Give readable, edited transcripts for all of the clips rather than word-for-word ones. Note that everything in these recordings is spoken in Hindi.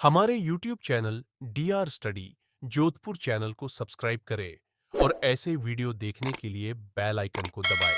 हमारे YouTube channel DR study Jodhpur channel को सब्सक्राइब करें और ऐसे वीडियो देखने के लिए बेल आइकन को दबाएं।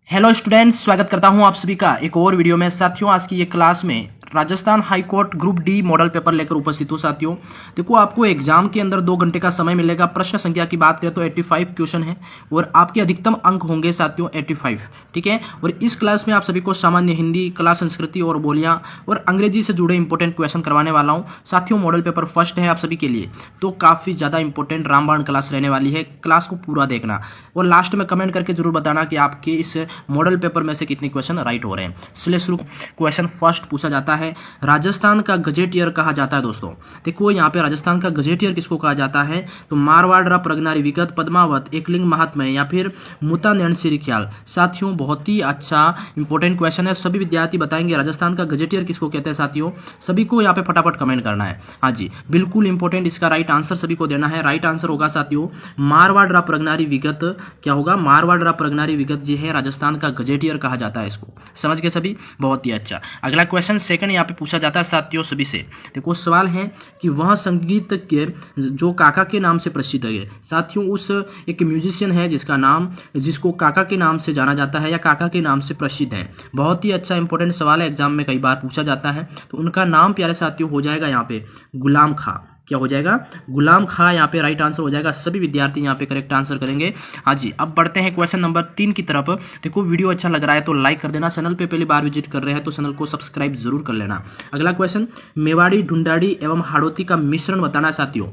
हेलो स्टूडेंट्स, स्वागत करता हूं आप सभी का एक और वीडियो में। साथियों, आज की ये क्लास में Rajasthan high court group D model paper लेकर उपस्थित हूं। साथियों देखो, आपको एग्जाम के अंदर 2 घंटे का समय मिलेगा। प्रश्न संख्या की बात करें तो 85 क्वेश्चन है और आपके अधिकतम अंक होंगे साथियों 85। ठीक है। और इस क्लास में आप सभी को सामान्य हिंदी, कला, संस्कृति और बोलियां और अंग्रेजी से जुड़े इंपॉर्टेंट क्वेश्चन करवाने वाला हूं। साथियों, मॉडल पेपर फर्स्ट है आप सभी के लिए, तो काफ़ी ज़्यादा इंपॉर्टेंट रामबाण क्लास रहने वाली है। क्लास को पूरा देखना और लास्ट में कमेंट करके जरूर बताना कि आपके इस मॉडल पेपर में से कितने क्वेश्चन राइट हो रहे हैं। चलिए शुरू। क्वेश्चन फर्स्ट पूछा जाता है, राजस्थान का गजेटियर कहा जाता है। दोस्तों देखो, यहाँ पे राजस्थान का गजेटियर किसको कहा जाता है? तो मारवाड़ प्रगनारी विगत पद्मावत एकलिंग महात्म्य या फिर मुता नैणसिरी ख्याल। साथियों, बहुत ही अच्छा इंपॉर्टेंट क्वेश्चन है। सभी विद्यार्थी बताएंगे राजस्थान का गजेटियर किसको कहते हैं। साथियों, सभी को यहाँ पे फटाफट कमेंट करना है। हाँ जी, बिल्कुल इंपॉर्टेंट, इसका राइट आंसर सभी को देना है। राइट आंसर होगा साथियों मारवाड़ प्रगनारी विगत। क्या होगा? मारवाड़ प्रगनारी विगत जी है राजस्थान का गजेटियर कहा जाता है इसको। समझ गए सभी? बहुत ही अच्छा। अगला क्वेश्चन सेकंड यहाँ पे पूछा जाता है साथियों सभी से। देखो, सवाल है कि वह संगीत के जो काका के नाम से प्रसिद्ध है। साथियों, उस एक म्यूजिशियन है जिसको काका के नाम से जाना जाता है या काका के नाम से प्रसिद्ध है। बहुत ही अच्छा इंपॉर्टेंट सवाल है, एग्जाम में कई बार पूछा जाता है। तो उनका नाम प्यारे साथियों हो जाएगा यहाँ पे गुलाम खां। क्या हो जाएगा? गुलाम खां यहाँ पे राइट आंसर हो जाएगा। सभी विद्यार्थी यहाँ पे करेक्ट आंसर करेंगे। हाँ जी, अब बढ़ते हैं क्वेश्चन नंबर 3 की तरफ। देखो, वीडियो अच्छा लग रहा है तो लाइक कर देना। चैनल पे पहली बार विजिट कर रहे हैं तो चैनल को सब्सक्राइब जरूर कर लेना। अगला क्वेश्चन, मेवाड़ी, ढूंढाड़ी एवं हाड़ौती का मिश्रण बताना। साथियों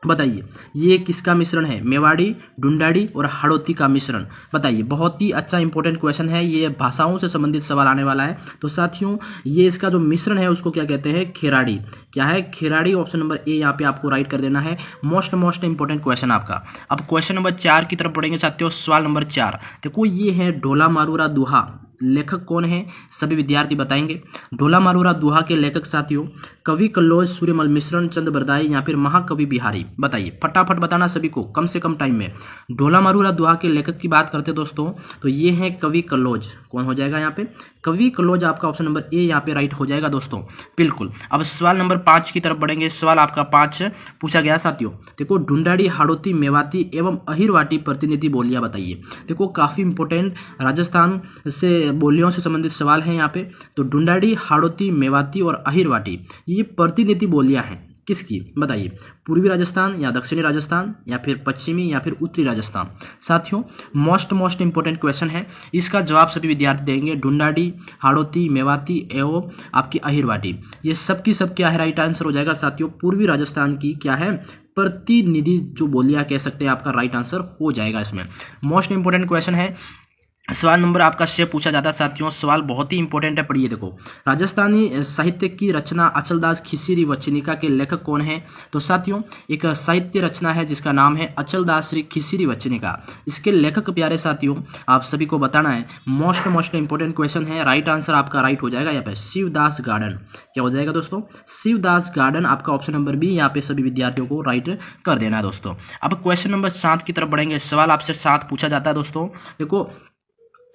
बताइए, ये किसका मिश्रण है? मेवाड़ी, ढूंढाड़ी और हाड़ौती का मिश्रण। बताइए, बहुत ही अच्छा इंपॉर्टेंट क्वेश्चन है। ये भाषाओं से संबंधित सवाल आने वाला है। तो साथियों, ये इसका जो मिश्रण है उसको क्या कहते हैं? खेराड़ी। क्या है? खेराड़ी। ऑप्शन नंबर ए यहाँ पे आपको राइट कर देना है। मोस्ट इंपॉर्टेंट क्वेश्चन आपका। अब क्वेश्चन नंबर 4 की तरफ बढ़ेंगे साथियों। सवाल नंबर 4 देखो, ये है ढोला मारूरा दुहा। लेखक कौन है? सभी विद्यार्थी बताएंगे। ढोला मारूरा दुहा के लेखक साथियों कवि कल्लोज, सूर्यमल मिश्रण, चंद बरदाई या फिर महाकवि बिहारी। बताइए, फटाफट बताना सभी को कम से कम टाइम में। ढोला मारूरा दुहा के लेखक की बात करते दोस्तों तो ये है कवि कल्लोज। कौन हो जाएगा यहाँ पे? कवि कल्लोज। आपका ऑप्शन नंबर ए यहाँ पे राइट हो जाएगा दोस्तों। बिल्कुल। अब सवाल नंबर 5 की तरफ बढ़ेंगे। सवाल आपका 5 पूछा गया साथियों। देखो, ढूंढाड़ी, हाड़ौती, मेवाती एवं अहिरवाटी प्रतिनिधि बोलियां बताइए। देखो, काफी इंपॉर्टेंट राजस्थान से बोलियों से संबंधित सवाल है यहाँ पे। तो ढूंढाड़ी, हाड़ौती, मेवाती और अहिरवाटी ये प्रतिनिधि बोलियां हैं किसकी? बताइए, पूर्वी राजस्थान या दक्षिणी राजस्थान या फिर पश्चिमी या फिर उत्तरी राजस्थान। साथियों, मोस्ट इंपॉर्टेंट क्वेश्चन है। इसका जवाब सभी विद्यार्थी देंगे। ढूंढाड़ी, हाड़ौती, मेवाती एवं आपकी अहिरवाटी, ये सब क्या है? राइट आंसर हो जाएगा साथियों पूर्वी राजस्थान की क्या है? प्रतिनिधि जो बोलियां कह सकते हैं, आपका राइट आंसर हो जाएगा इसमें। मोस्ट इंपॉर्टेंट क्वेश्चन है। सवाल नंबर आपका 6 पूछा जाता है साथियों। सवाल बहुत ही इंपॉर्टेंट है, पढ़िए। देखो, राजस्थानी साहित्य की रचना अचलदास खिसिरी वचनिका के लेखक कौन है? तो साथियों, एक साहित्य रचना है जिसका नाम है अचलदास श्री खिसिरी वचनिका। इसके लेखक प्यारे साथियों आप सभी को बताना है। मोस्ट इंपॉर्टेंट क्वेश्चन है। राइट आंसर आपका राइट हो जाएगा यहाँ पे शिवदास गार्डन। क्या हो जाएगा दोस्तों? शिवदास गार्डन। आपका ऑप्शन नंबर बी यहाँ पे सभी विद्यार्थियों को राइट कर देना है दोस्तों। अब क्वेश्चन नंबर 7 की तरफ बढ़ेंगे। सवाल आपसे 7 पूछा जाता है दोस्तों। देखो,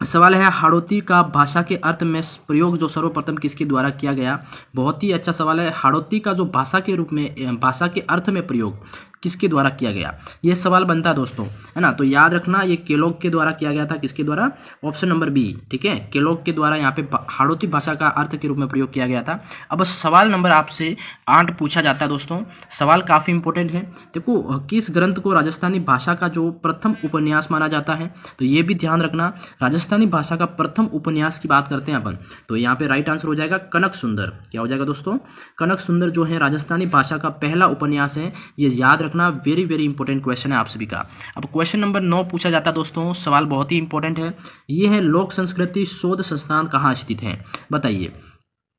सवाल है हाड़ौती का भाषा के अर्थ में प्रयोग जो सर्वप्रथम किसके द्वारा किया गया? बहुत ही अच्छा सवाल है। हाड़ौती का जो भाषा के रूप में, भाषा के अर्थ में प्रयोग किसके द्वारा किया गया? ये सवाल बनता है दोस्तों, है ना। तो याद रखना, ये केलोग के द्वारा किया गया था। किसके द्वारा? Option number B. ठीक है, केलोग के द्वारा यहाँ पे हाड़ौती भाषा का अर्थ के रूप में प्रयोग किया गया था। अब सवाल नंबर आपसे 8 पूछा जाता है दोस्तों। सवाल काफी इंपॉर्टेंट है। देखो, किस ग्रंथ को राजस्थानी भाषा का जो प्रथम उपन्यास माना जाता है? तो ये भी ध्यान रखना, राजस्थानी भाषा का प्रथम उपन्यास की बात करते हैं अपन, तो यहाँ पे राइट आंसर हो जाएगा कनक सुंदर। क्या हो जाएगा दोस्तों? कनक सुंदर जो है राजस्थानी भाषा का पहला उपन्यास है। ये याद रखना, वेरी इंपॉर्टेंट क्वेश्चन है आप सभी का। अब क्वेश्चन नंबर 9 पूछा जाता है दोस्तों। सवाल बहुत ही इंपॉर्टेंट है। ये है लोक संस्कृति शोध संस्थान कहाँ स्थित है? बताइए,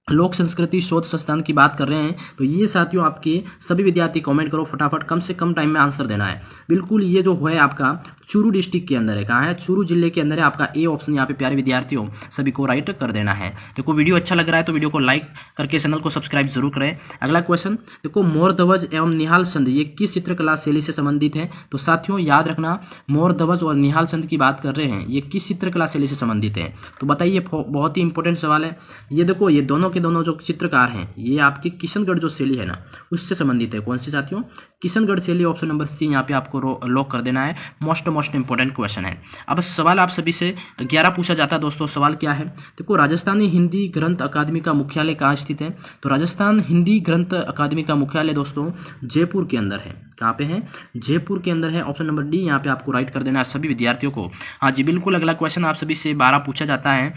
लोक संस्कृति शोध संस्थान की बात कर रहे हैं तो ये साथियों आपके सभी विद्यार्थी कमेंट करो फटाफट, कम से कम टाइम में आंसर देना है। बिल्कुल, ये जो है आपका चूरू डिस्ट्रिक्ट के अंदर है। कहाँ है? चूरू जिले के अंदर है। आपका ए ऑप्शन यहाँ पे प्यारे विद्यार्थियों सभी को राइट कर देना है। देखो, वीडियो अच्छा लग रहा है तो वीडियो को लाइक करके चैनल को सब्सक्राइब जरूर करें। अगला क्वेश्चन देखो, मोर ध्वज एवं निहाल चंद ये किस चित्रकला शैली से संबंधित है? तो साथियों याद रखना, मोर ध्वज और निहाल चंद की बात कर रहे हैं, ये किस चित्रकला शैली से संबंधित है? तो बताइए, बहुत ही इंपॉर्टेंट सवाल है ये। देखो, ये दोनों के दोनों जो चित्रकार हैं ये आपकी किशनगढ़ जो शैली है ना उससे संबंधित है। कौन सी साथियों? किशनगढ़ शैली। ऑप्शन नंबर सी यहाँ पे आपको लॉक कर देना है। मोस्ट इंपॉर्टेंट क्वेश्चन है। अब सवाल आप सभी से 11 पूछा जाता है दोस्तों। सवाल क्या है? देखो, राजस्थानी हिंदी ग्रंथ अकादमी का मुख्यालय कहाँ स्थित है? तो राजस्थान हिंदी ग्रंथ अकादमी का मुख्यालय दोस्तों जयपुर के अंदर है। कहाँ पे है? जयपुर के अंदर है। ऑप्शन नंबर डी यहाँ पे आपको राइट कर देना है सभी विद्यार्थियों को। हाँ जी बिल्कुल। अगला क्वेश्चन आप सभी से 12 पूछा जाता है।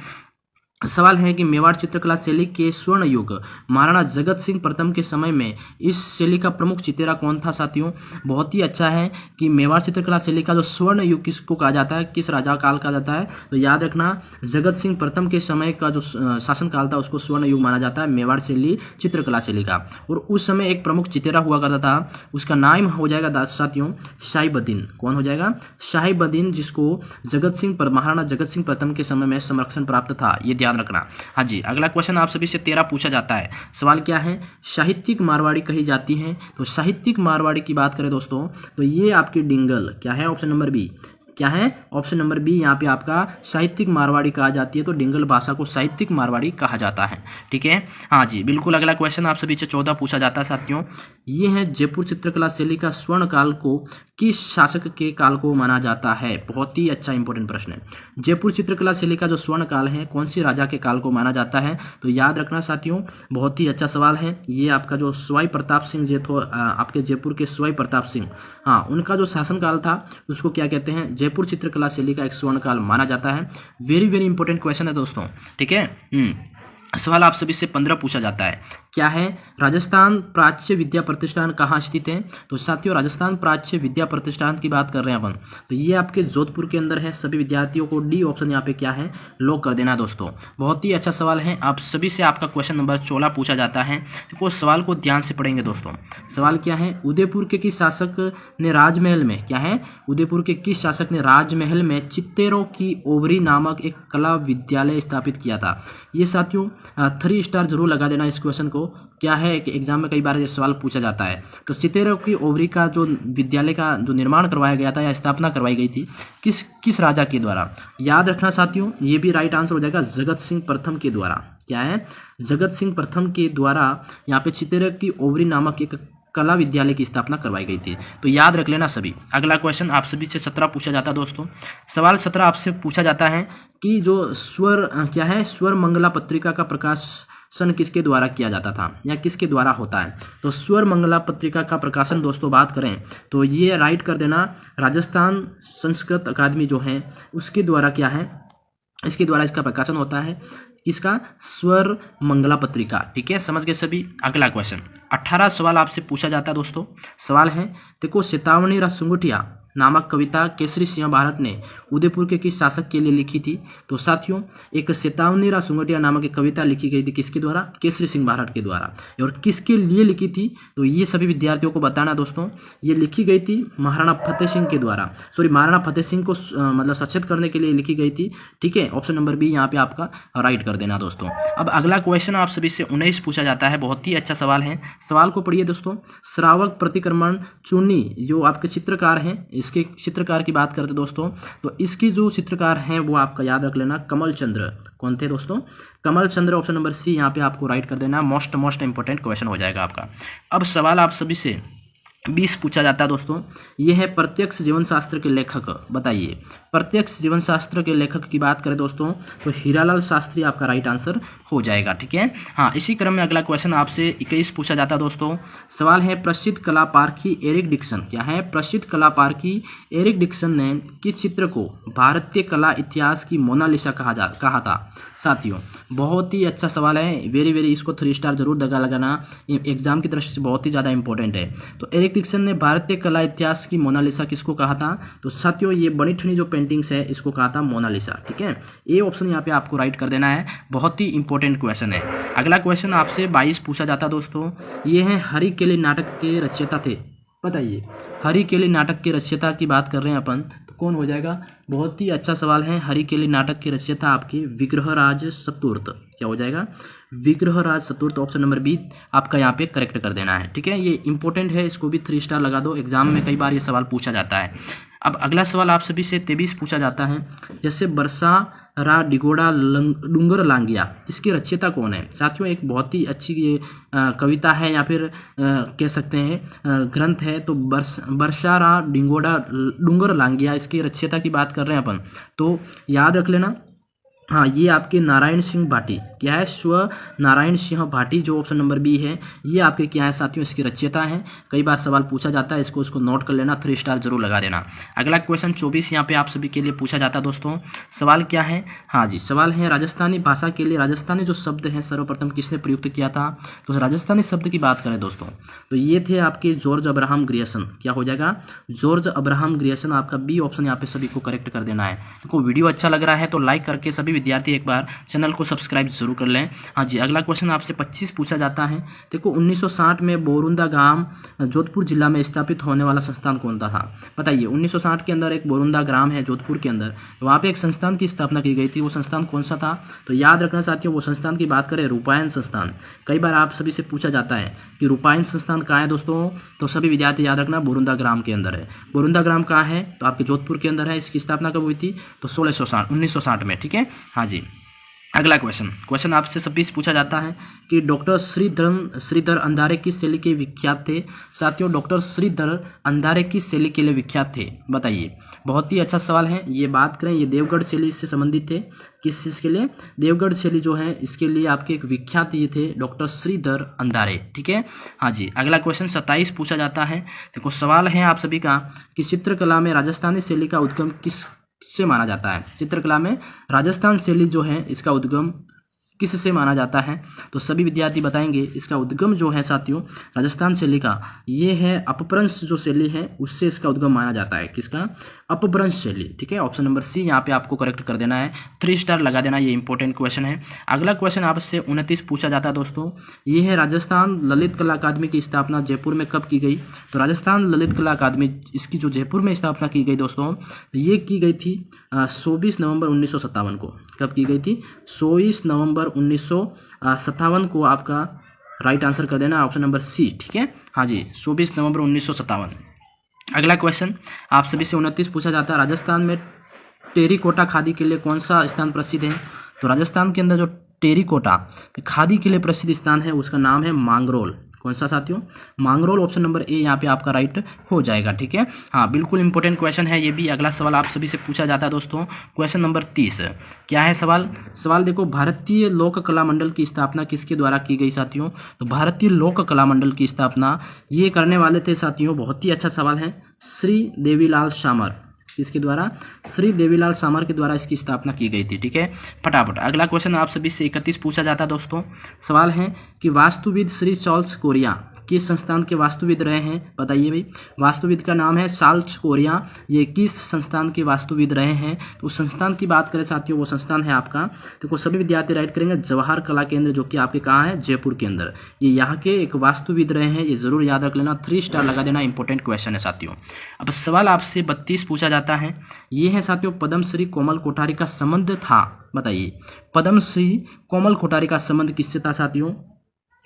सवाल है कि मेवाड़ चित्रकला शैली के स्वर्ण युग महाराणा जगत सिंह प्रथम के समय में इस शैली का प्रमुख चितेरा कौन था साथियों? बहुत ही अच्छा है कि मेवाड़ चित्रकला शैली का जो स्वर्ण युग किसको कहा जाता है, किस राजा काल कहा जाता है? तो याद रखना, जगत सिंह प्रथम के समय का जो शासन काल था उसको स्वर्ण युग माना जाता है मेवाड़ शैली चित्रकला शैली का। और उस समय एक प्रमुख चितेरा हुआ करता था, उसका नाम हो जाएगा साथियों शाहिबुद्दीन। कौन हो जाएगा? शाहिबुद्दीन, जिसको महाराणा जगत सिंह प्रथम के समय में संरक्षण प्राप्त था। ये ध्यान रखना। हाँ जी। अगला क्वेश्चन आप सभी से 13 पूछा जाता है। सवाल क्या है? साहित्यिक मारवाड़ी कही जाती है। तो साहित्यिक मारवाड़ी की बात करें दोस्तों तो ये आपकी डिंगल क्या है? Option number B. क्या है? ऑप्शन नंबर बी यहाँ पे आपका साहित्यिक मारवाड़ी कहा जाती है। तो डिंगल भाषा को साहित्यिक मारवाड़ी कहा जाता है। ठीक है। हाँ जी बिल्कुल। अगला क्वेश्चन आप सभी से 14 पूछा जाता है साथियों। ये है जयपुर चित्रकला शैली का स्वर्ण काल को किस शासक के काल को माना जाता है? बहुत ही अच्छा इंपॉर्टेंट प्रश्न है। जयपुर चित्रकला शैली का जो स्वर्ण काल है कौन सी राजा के काल को माना जाता है? तो याद रखना साथियों, बहुत ही अच्छा सवाल है। ये आपका जो सवाई प्रताप सिंह जे थे, आपके जयपुर के सवाई प्रताप सिंह, हाँ, उनका जो शासनकाल था उसको क्या कहते हैं? जयपुर चित्रकला शैली का एक स्वर्ण काल माना जाता है। वेरी इंपॉर्टेंट क्वेश्चन है दोस्तों। ठीक है। सवाल आप सभी से 15 पूछा जाता है। क्या है? राजस्थान प्राच्य विद्या प्रतिष्ठान कहाँ स्थित है? तो साथियों राजस्थान प्राच्य विद्या प्रतिष्ठान की बात कर रहे हैं अपन, तो ये आपके जोधपुर के अंदर है। सभी विद्यार्थियों को डी ऑप्शन यहाँ पे क्या है? लॉक कर देना दोस्तों। बहुत ही अच्छा सवाल है। आप सभी से आपका क्वेश्चन नंबर 16 पूछा जाता है। तो सवाल को ध्यान से पढ़ेंगे दोस्तों। सवाल क्या है? उदयपुर के किस शासक ने राजमहल में, क्या है? उदयपुर के किस शासक ने राजमहल में चित्तेरों की ओवरी नामक एक कला विद्यालय स्थापित किया था? ये साथियों 3 स्टार जरूर लगा देना इस क्वेश्चन को। क्या है कि एग्जाम में कई बार ये सवाल पूछा जाता है। तो चित्तेरों की ओवरी का जो विद्यालय का जो निर्माण करवाया गया था या स्थापना करवाई गई थी किस राजा के द्वारा? याद रखना साथियों, ये भी राइट आंसर हो जाएगा जगत सिंह प्रथम के द्वारा। क्या है? जगत सिंह प्रथम के द्वारा यहाँ पे चित्तेरों की ओवरी नामक एक कला विद्यालय की स्थापना करवाई गई थी। तो याद रख लेना सभी। अगला क्वेश्चन आप सभी से 17 पूछा जाता है दोस्तों। सवाल 17 आपसे पूछा जाता है कि जो क्या है? स्वर मंगला पत्रिका का प्रकाशन किसके द्वारा किया जाता था या किसके द्वारा होता है? तो स्वर मंगला पत्रिका का प्रकाशन दोस्तों बात करें तो ये राइट कर देना, राजस्थान संस्कृत अकादमी जो है उसके द्वारा क्या है? इसके द्वारा इसका प्रकाशन होता है। किसका? स्वर मंगला पत्रिका। ठीक है, समझ गए सभी। अगला क्वेश्चन 18 सवाल आपसे पूछा जाता है दोस्तों। सवाल है, देखो, चेतावनी रसुंगटिया नामक कविता केसरी सिंह भारत ने उदयपुर के किस शासक के लिए लिखी थी? तो साथियों एक चेतावनी रसुंगटिया नामक एक कविता लिखी गई थी किसके द्वारा? केसरी सिंह भारत के द्वारा। और किसके लिए लिखी थी? तो ये सभी विद्यार्थियों को बताना दोस्तों। ये लिखी गई थी महाराणा फतेह सिंह के द्वारा, महाराणा फतेह सिंह को मतलब सचेत करने के लिए लिखी गई थी। ठीक है, ऑप्शन नंबर बी यहाँ पे आपका राइट कर देना दोस्तों। अब अगला क्वेश्चन आप सभी से 19 पूछा जाता है। बहुत ही अच्छा सवाल है। सवाल को पढ़िए दोस्तों। श्रावक प्रतिक्रमण चूनी जो आपके चित्रकार हैं, इसके चित्रकार की बात करते दोस्तों, तो इसकी जो चित्रकार हैं वो आपका याद रख लेना कमल चंद्र। कौन थे दोस्तों? कमल चंद्र। ऑप्शन नंबर सी यहाँ पे आपको राइट कर देना। मोस्ट इंपोर्टेंट क्वेश्चन हो जाएगा आपका। अब सवाल आप सभी से 20 पूछा जाता है दोस्तों। ये है प्रत्यक्ष जीवन शास्त्र के लेखक। बताइए, प्रत्यक्ष जीवन शास्त्र के लेखक की बात करें दोस्तों तो हीरालाल शास्त्री आपका राइट आंसर हो जाएगा। ठीक है। हाँ, इसी क्रम में अगला क्वेश्चन आपसे 21 पूछा जाता है दोस्तों। सवाल है, प्रसिद्ध कला पारखी एरिक डिक्सन। क्या है? प्रसिद्ध कला पारखी एरिक डिक्सन ने किस चित्र को भारतीय कला इतिहास की मोनालिसा कहा था? साथियों बहुत ही अच्छा सवाल है। वेरी इसको 3 स्टार जरूर लगाना, एग्जाम की दृष्टि से बहुत ही ज़्यादा इंपॉर्टेंट है। तो एरिक डिक्सन ने भारतीय कला इतिहास की मोनालिसा किसको कहा था? तो साथियों ये बनी ठनी जो पेंटिंग्स है इसको कहा था मोनालिसा। ठीक है, ये ऑप्शन यहाँ पे आपको राइट कर देना है। बहुत ही इंपॉर्टेंट क्वेश्चन है। अगला क्वेश्चन आपसे 22 पूछा जाता दोस्तों। ये है हरि केली नाटक के रचयिता थे। बताइए, हरि केली नाटक के रचयिता की बात कर रहे हैं अपन, तो कौन हो जाएगा? बहुत ही अच्छा सवाल है। हरि केली नाटक के रचयिता आपके विग्रहराज चतुर्थ। क्या हो जाएगा? विग्रहराज चतुर्थ। ऑप्शन नंबर बी आपका यहाँ पे करेक्ट कर देना है। ठीक है, ये इंपॉर्टेंट है, इसको भी 3 स्टार लगा दो। एग्जाम में कई बार ये सवाल पूछा जाता है। अब अगला सवाल आप सभी से 23 पूछा जाता है। जैसे वर्षा रा डिगोड़ा डूंगर लांगिया, इसकी रचयिता कौन है साथियों? एक बहुत ही अच्छी ये कविता है या फिर कह सकते हैं ग्रंथ है। तो वर्षा रा डिगोड़ा डूंगर लांगिया, इसकी रचयिता की बात कर रहे हैं अपन, तो याद रख लेना। हाँ, ये आपके नारायण सिंह भाटी, क्या है? स्व नारायण सिंह भाटी, जो ऑप्शन नंबर बी है, ये आपके क्या है साथियों? इसकी रचयिता है। कई बार सवाल पूछा जाता है, इसको नोट कर लेना, 3 स्टार जरूर लगा देना। अगला क्वेश्चन 24 यहाँ पे आप सभी के लिए पूछा जाता है दोस्तों। सवाल क्या है? हाँ जी, सवाल है राजस्थानी भाषा के लिए राजस्थानी जो शब्द है सर्वप्रथम किसने प्रयुक्त किया था? तो राजस्थानी शब्द की बात करें दोस्तों, तो ये थे आपके जॉर्ज अब्राहम ग्रियर्सन। क्या हो जाएगा? जॉर्ज अब्राहम ग्रियर्सन, आपका बी ऑप्शन यहाँ पे सभी को करेक्ट कर देना है। तो वीडियो अच्छा लग रहा है तो लाइक करके सभी विद्यार्थी एक बार चैनल को सब्सक्राइब जरूर कर लें। हाँ जी, अगला क्वेश्चन आपसे 25 पूछा जाता है। देखो 1960 में बोरुंदा ग्राम जोधपुर जिला में स्थापित होने वाला संस्थान कौन सा था? बताइए, 1960 के अंदर एक बोरुंदा ग्राम है जोधपुर के अंदर, वहाँ पे एक संस्थान की स्थापना की गई थी। वो संस्थान कौन सा था? तो याद रखना साथियों, वो संस्थान की बात करें रूपायन संस्थान। कई बार आप सभी से पूछा जाता है कि रूपायन संस्थान कहाँ है दोस्तों, तो सभी विद्यार्थी याद रखना बोरुंदा ग्राम के अंदर है। बोरुंदा ग्राम कहाँ है? तो आपके जोधपुर के अंदर है। इसकी स्थापना कब हुई थी? तो 1960 में। ठीक है, हाँ जी। अगला क्वेश्चन आपसे 26 पूछा जाता है कि डॉक्टर श्रीधर अंधारे किस शैली के विख्यात थे? साथियों, डॉक्टर श्रीधर अंधारे किस शैली के लिए विख्यात थे? बताइए, बहुत ही अच्छा सवाल है। ये बात करें, ये देवगढ़ शैली से संबंधित थे। किस चीज़ के लिए? देवगढ़ शैली जो है इसके लिए आपके एक विख्यात ये थे डॉक्टर श्रीधर अंधारे। ठीक है, हाँ जी। अगला क्वेश्चन 27 पूछा जाता है। देखो सवाल है आप सभी का कि चित्रकला में राजस्थानी शैली का उद्गम किस से माना जाता है? चित्रकला में राजस्थान शैली जो है इसका उद्गम किस से माना जाता है? तो सभी विद्यार्थी बताएंगे इसका उद्गम जो है साथियों राजस्थान शैली का, ये है अपभ्रंश जो शैली है उससे इसका उद्गम माना जाता है। किसका? अपभ्रंश शैली। ठीक है, ऑप्शन नंबर सी यहाँ पे आपको करेक्ट कर देना है, 3 स्टार लगा देना, ये इंपॉर्टेंट क्वेश्चन है। अगला क्वेश्चन आपसे 29 पूछा जाता है दोस्तों। ये है राजस्थान ललित कला अकादमी की स्थापना जयपुर में कब की गई? तो राजस्थान ललित कला अकादमी इसकी जो जयपुर में स्थापना की गई दोस्तों, ये की गई थी 24 नवंबर 1957 को। कब की गई थी? 24 नवंबर 1957 को आपका राइट आंसर कर देना, ऑप्शन नंबर सी। ठीक है, हाँ जी, 24 नवंबर 1957। अगला क्वेश्चन आप सभी से 29 पूछा जाता है। राजस्थान में टेरिकोटा खादी के लिए कौन सा स्थान प्रसिद्ध है? तो राजस्थान के अंदर जो टेरिकोटा खादी के लिए प्रसिद्ध स्थान है उसका नाम है मांगरोल। कौन सा साथियों? मांगरोल। ऑप्शन नंबर ए यहाँ पे आपका राइट हो जाएगा। ठीक है, हाँ, बिल्कुल इंपॉर्टेंट क्वेश्चन है ये भी। अगला सवाल आप सभी से पूछा जाता है दोस्तों, क्वेश्चन नंबर 30। क्या है सवाल देखो, भारतीय लोक कला मंडल की स्थापना किसके द्वारा की गई साथियों? तो भारतीय लोक कला मंडल की स्थापना ये करने वाले थे साथियों, बहुत ही अच्छा सवाल है, श्री देवीलाल शामर। किसके द्वारा? श्री देवीलाल शामर के द्वारा इसकी स्थापना की गई थी। ठीक है, फटाफट अगला क्वेश्चन आप सभी से 31 पूछा जाता है दोस्तों। सवाल है कि वास्तुविद श्री चार्ल्स कोरिया किस संस्थान के वास्तुविद रहे हैं? बताइए भाई, वास्तुविद का नाम है चार्ल्स कोरिया, ये किस संस्थान के वास्तुविद रहे हैं? तो उस संस्थान की बात करें साथियों, वो संस्थान है आपका, देखो सभी विद्यार्थी राइट करेंगे, जवाहर कला केंद्र, जो कि आपके कहाँ है? जयपुर के अंदर। ये यहाँ के एक वास्तुविद रहे हैं, ये जरूर याद रख लेना, 3 स्टार लगा देना, इंपॉर्टेंट क्वेश्चन है साथियों। अब सवाल आपसे 32 पूछा जाता है। ये है साथियों, पद्मश्री कोमल कोठारी का संबंध था। बताइए, पद्मश्री कोमल कोठारी का संबंध किससे था साथियों?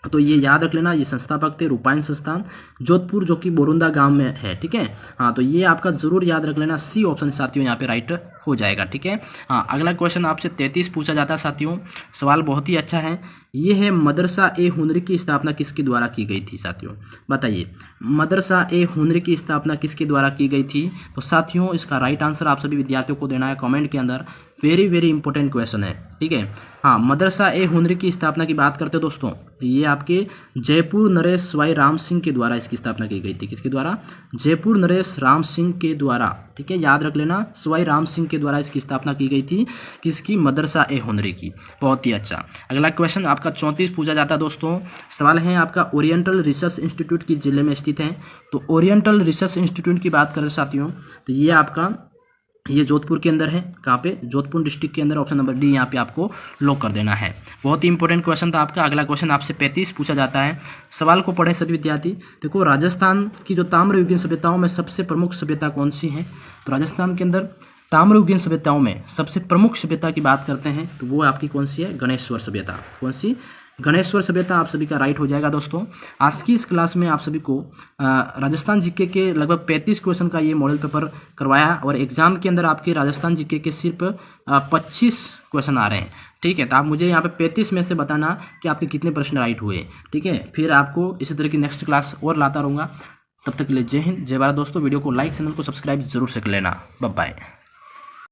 तो ये याद रख लेना, ये संस्थापक थे रूपायन संस्थान जोधपुर, जो कि बोरुंदा गांव में है। ठीक है, हाँ, तो ये आपका जरूर याद रख लेना, सी ऑप्शन साथियों यहाँ पे राइट हो जाएगा। ठीक है, हाँ, अगला क्वेश्चन आपसे 33 पूछा जाता है साथियों। सवाल बहुत ही अच्छा है। ये है मदरसा ए हुनरी की स्थापना किसके द्वारा की गई थी साथियों? बताइए, मदरसा ए हुनरी की स्थापना किसके द्वारा की गई थी? तो साथियों इसका राइट आंसर आप सभी विद्यार्थियों को देना है कमेंट के अंदर, वेरी वेरी इंपॉर्टेंट क्वेश्चन है। ठीक है, हाँ, मदरसा ए हुनरी की स्थापना की बात करते हैं दोस्तों, ये आपके जयपुर नरेश स्वाई राम सिंह के द्वारा इसकी स्थापना की गई थी। किसके द्वारा? जयपुर नरेश राम सिंह के द्वारा। ठीक है, याद रख लेना, स्वाई राम सिंह के द्वारा इसकी स्थापना की गई थी। किसकी? मदरसा ए हुनरी की। बहुत ही अच्छा। अगला क्वेश्चन आपका 34 पूछा जाता है दोस्तों। सवाल है आपका, ओरिएंटल रिसर्च इंस्टीट्यूट किस जिले में स्थित है? तो ओरिएंटल रिसर्च इंस्टीट्यूट की बात करें साथियों, तो ये आपका ये जोधपुर के अंदर है। कहाँ पे? जोधपुर डिस्ट्रिक्ट के अंदर। ऑप्शन नंबर डी यहाँ पे आपको लॉक कर देना है। बहुत ही इंपॉर्टेंट क्वेश्चन था आपका। अगला क्वेश्चन आपसे 35 पूछा जाता है। सवाल को पढ़े सभी विद्यार्थी। देखो, राजस्थान की जो ताम्रयुगीन सभ्यताओं में सबसे प्रमुख सभ्यता कौन सी है? तो राजस्थान के अंदर ताम्रयुगीन सभ्यताओं में सबसे प्रमुख सभ्यता की बात करते हैं तो वो आपकी कौन सी है? गणेश्वर सभ्यता। कौन सी? गणेश्वर सभ्यता आप सभी का राइट हो जाएगा दोस्तों। आज की इस क्लास में आप सभी को राजस्थान जीके के लगभग 35 क्वेश्चन का ये मॉडल पेपर करवाया और एग्जाम के अंदर आपके राजस्थान जीके के सिर्फ 25 क्वेश्चन आ रहे हैं। ठीक है, तो आप मुझे यहाँ पे 35 में से बताना कि आपके कितने प्रश्न राइट हुए। ठीक है, फिर आपको इसी तरह की नेक्स्ट क्लास और लाता रहूँगा। तब तक के लिए जय हिंद, जय भारत दोस्तों। वीडियो को लाइक, चैनल को सब्सक्राइब जरूर से कर लेना। Bye bye.